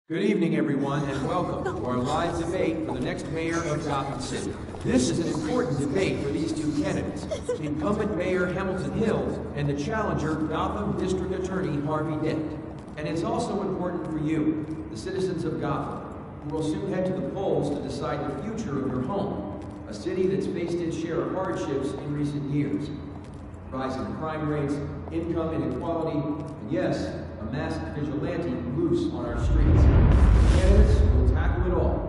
Good evening, everyone, and welcome to our live debate for the next mayor of Gotham City. This is an important debate for these two candidates, incumbent Mayor Hamilton Hill and the challenger, Gotham District Attorney Harvey Dent. And it's also important for you, the citizens of Gotham, who will soon head to the polls to decide the future of your home, a city that's faced its share of hardships in recent years. Rising crime rates, income inequality, and yes, a masked vigilante loose on our streets. The candidates will tackle it all.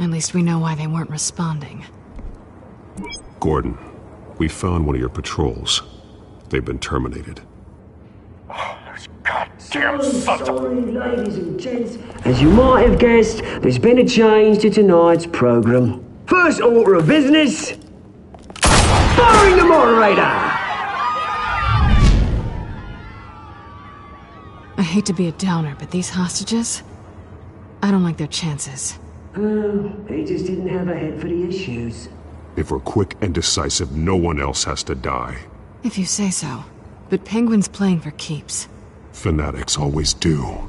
At least we know why they weren't responding. Gordon, we found one of your patrols. They've been terminated. Oh, those goddamn sons of... Sorry, ladies and gents. As you might have guessed, there's been a change to tonight's programme. First order of business... firing the moderator! I hate to be a downer, but these hostages... I don't like their chances. Oh, he just didn't have a head for the issues. If we're quick and decisive, no one else has to die. If you say so. But Penguin's playing for keeps. Fanatics always do.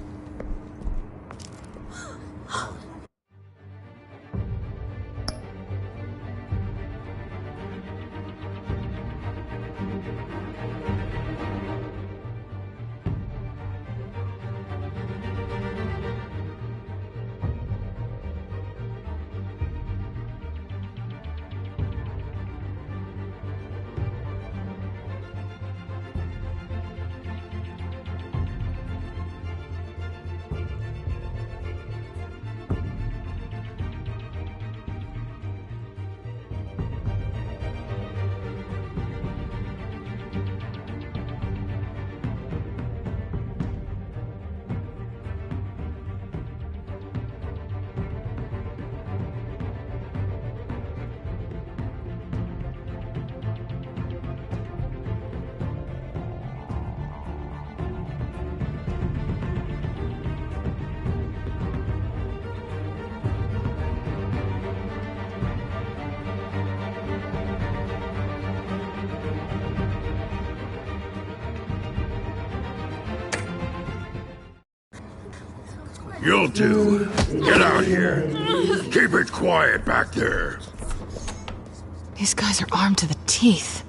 You two, get out here. Keep it quiet back there. These guys are armed to the teeth.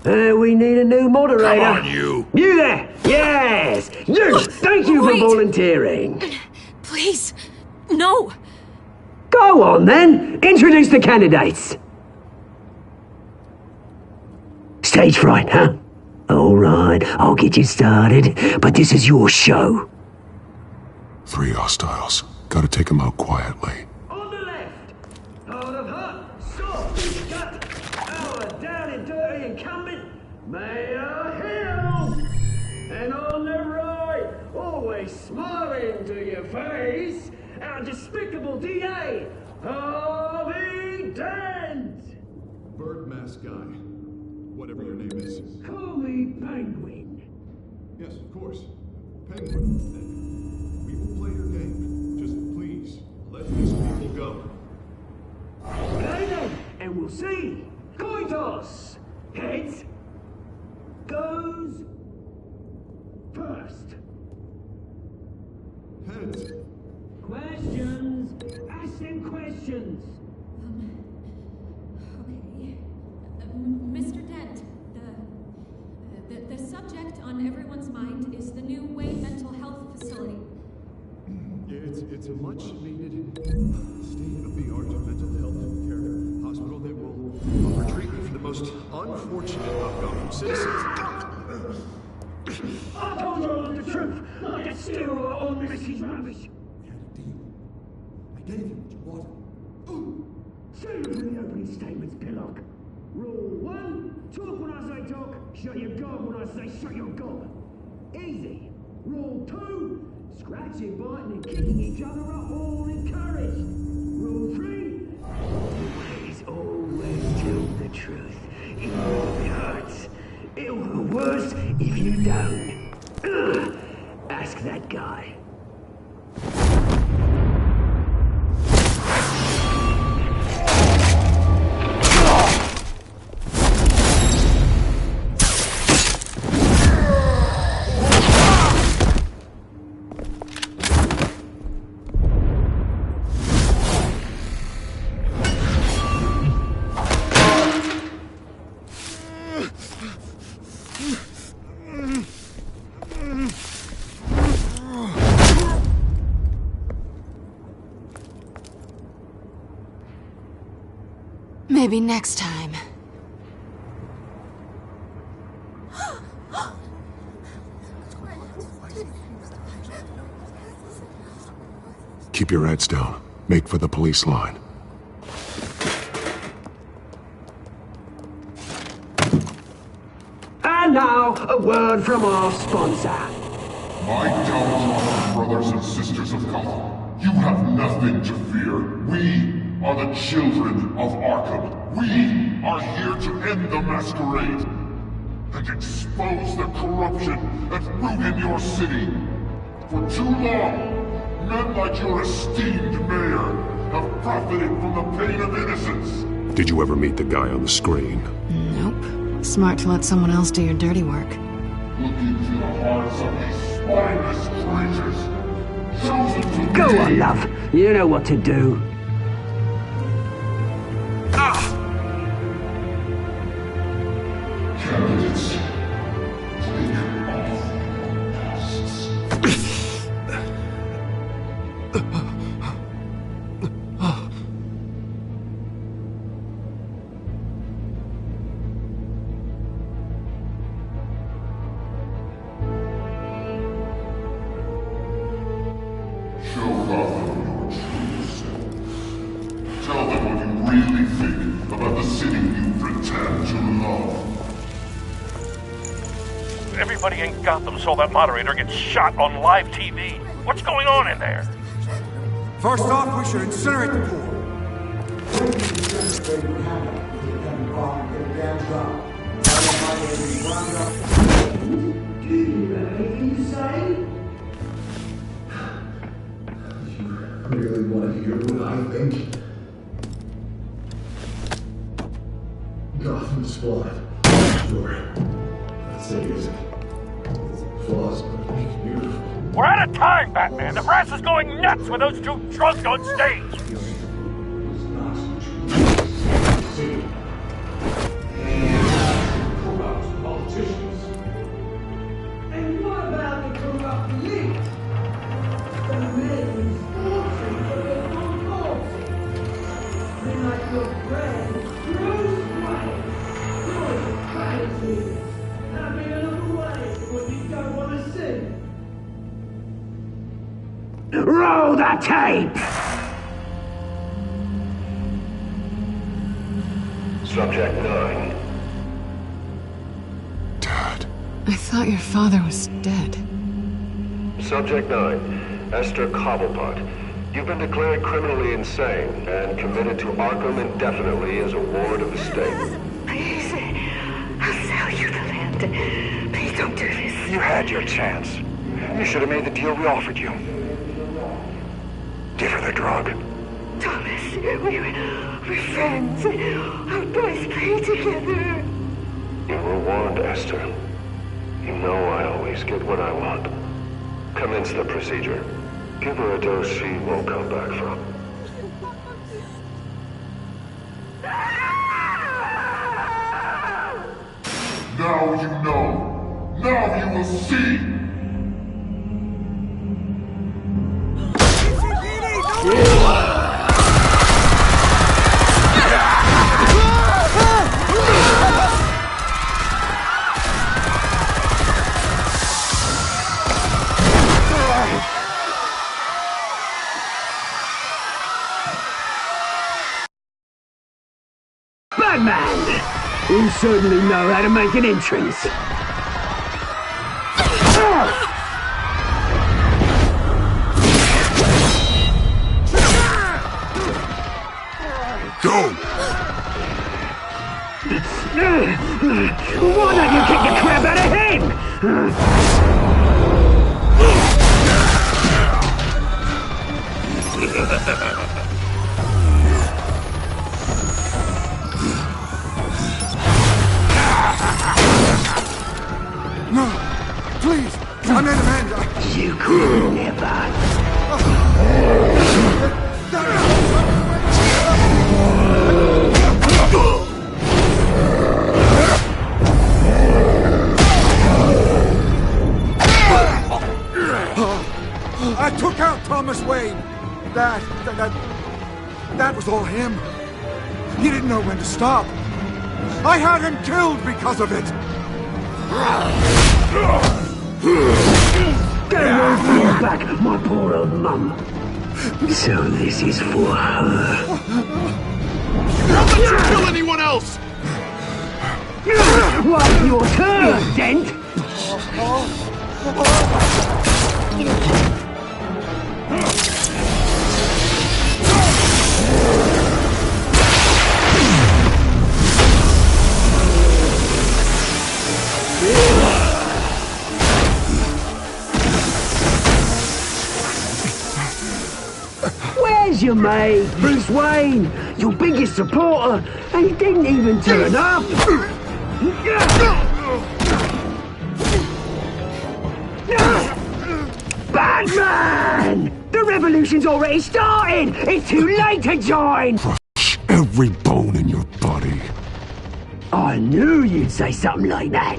We need a new moderator. Come on, you. You there! Yes! You! Thank you for volunteering. Please, no. Go on, then. Introduce the candidates. Stage fright, huh? All right, I'll get you started, but this is your show. 3 hostiles. Gotta take them out quietly. On the left, hard of hut, soft, gut, our down and dirty incumbent, Mayor Hill. And on the right, always smiling to your face, our despicable DA, Harvey Dent. Bird mask guy. Whatever your name is. Call me Penguin. Yes, of course. Penguin. We will play your game. Just please, let these people go. Okay then, and we'll see. Coin toss. Heads goes first. Heads. Questions. Ask them questions. Okay. Mr. Dent, the subject on everyone's mind is the new Wayne Mental Health Facility. It's a much-needed state-of-the-art mental health care hospital that will offer treatment for the most unfortunate of Gotham citizens. I told you all the truth, not that stew or old Mrs. Rubbish. We had a deal. I gave you what you wanted. Save it for the opening statements, Pillock. Rule 1, talk when I say talk, shut your gob when I say shut your gob. Easy. Rule 2, scratching, biting and kicking each other are all encouraged. Rule 3, always tell the truth, even if it hurts. It'll go worse if you don't. Ask that guy. Maybe next time. Keep your heads down. Make for the police line. And now, a word from our sponsor. My downtrodden brothers and sisters of Gotham, you have nothing to fear. We are the children of Arkham. We are here to end the masquerade and expose the corruption that ruined your city. For too long, Men like your esteemed mayor have profited from the pain of innocence. Did you ever meet the guy on the screen? Nope. Smart to let someone else do your dirty work. Look into the hearts of these spineless creatures. Chosen to Go on, love. You know what to do. Candidates, take off your masks. Show Gotham your true self. Tell them what you really think about the city you pretend to love. Everybody in Gotham saw that moderator get shot on live TV. What's going on in there? First off, we should incinerate the pool. Do you have anything to say? You really want to hear what I think? Gotham's flawed. Sure. I'd say it's flaws, but it's beautiful. We're out of time, Batman. The brass is going nuts with those two drunks on stage. Corrupt politicians. And what about the corrupt elite? The men whose fortune for their own policy. Men like your friend, Bruce Wayne. You're crazy. Having another way what you don't want to see. Roll the tape! Subject 9. I thought your father was dead. Subject 9. Esther Cobblepot. You've been declared criminally insane and committed to Arkham indefinitely as a ward of the state. Please, I'll sell you the land. Please don't do this. You had your chance. You should have made the deal we offered you. Give her the drug. Thomas, we're friends. Our boys play together. You were warned, Esther. You know I always get what I want. Commence the procedure. Give her a dose she won't come back from. Now you know. Now you will see. Batman! You certainly know how to make an entrance. Go! Why don't you kick the crap out of him? No, please, I made amends. You could never. I took out Thomas Wayne. That was all him. He didn't know when to stop. I had him killed because of it. Get away from your back, my poor old mum. So this is for her. Don't let you kill anyone else! What's your turn, Dent? your mate, Bruce Wayne, your biggest supporter, and he didn't even turn up. Batman! The revolution's already started! It's too late to join! Crush every bone in your body. I knew you'd say something like that.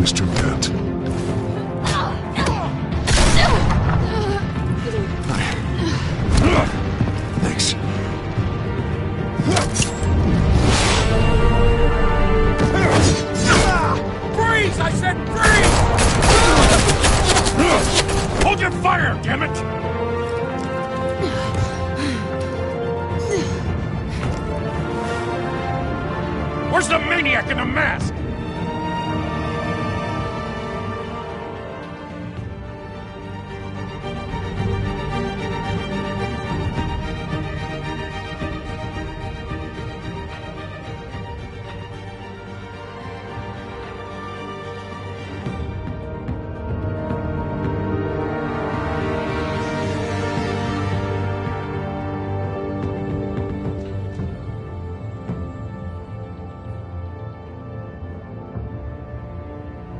Mr. Dent. Thanks. Freeze! I said freeze! Hold your fire, damn it! Where's the maniac in the mask?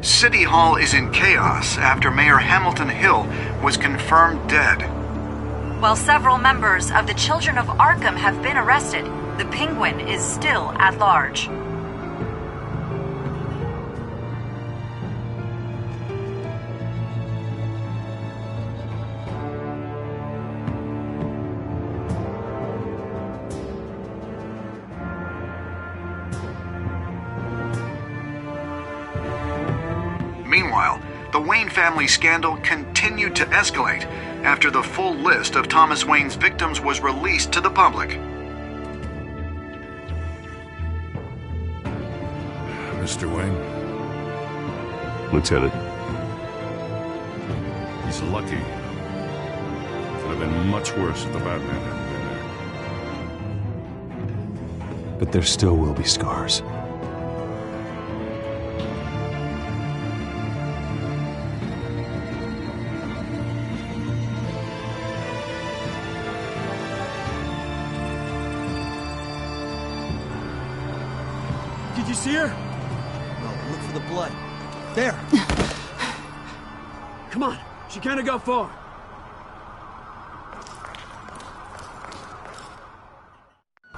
City Hall is in chaos after Mayor Hamilton Hill was confirmed dead. While several members of the Children of Arkham have been arrested, the Penguin is still at large. Meanwhile, the Wayne family scandal continued to escalate after the full list of Thomas Wayne's victims was released to the public. Mr. Wayne? Lieutenant. He's lucky. Could have been much worse if the Batman hadn't been there. But there still will be scars. Did you see her? Well, look for the blood. There. Come on, she can't have got far.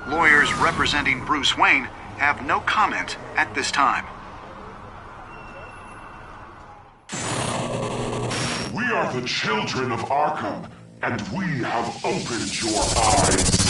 Lawyers representing Bruce Wayne have no comment at this time. We are the children of Arkham, and we have opened your eyes.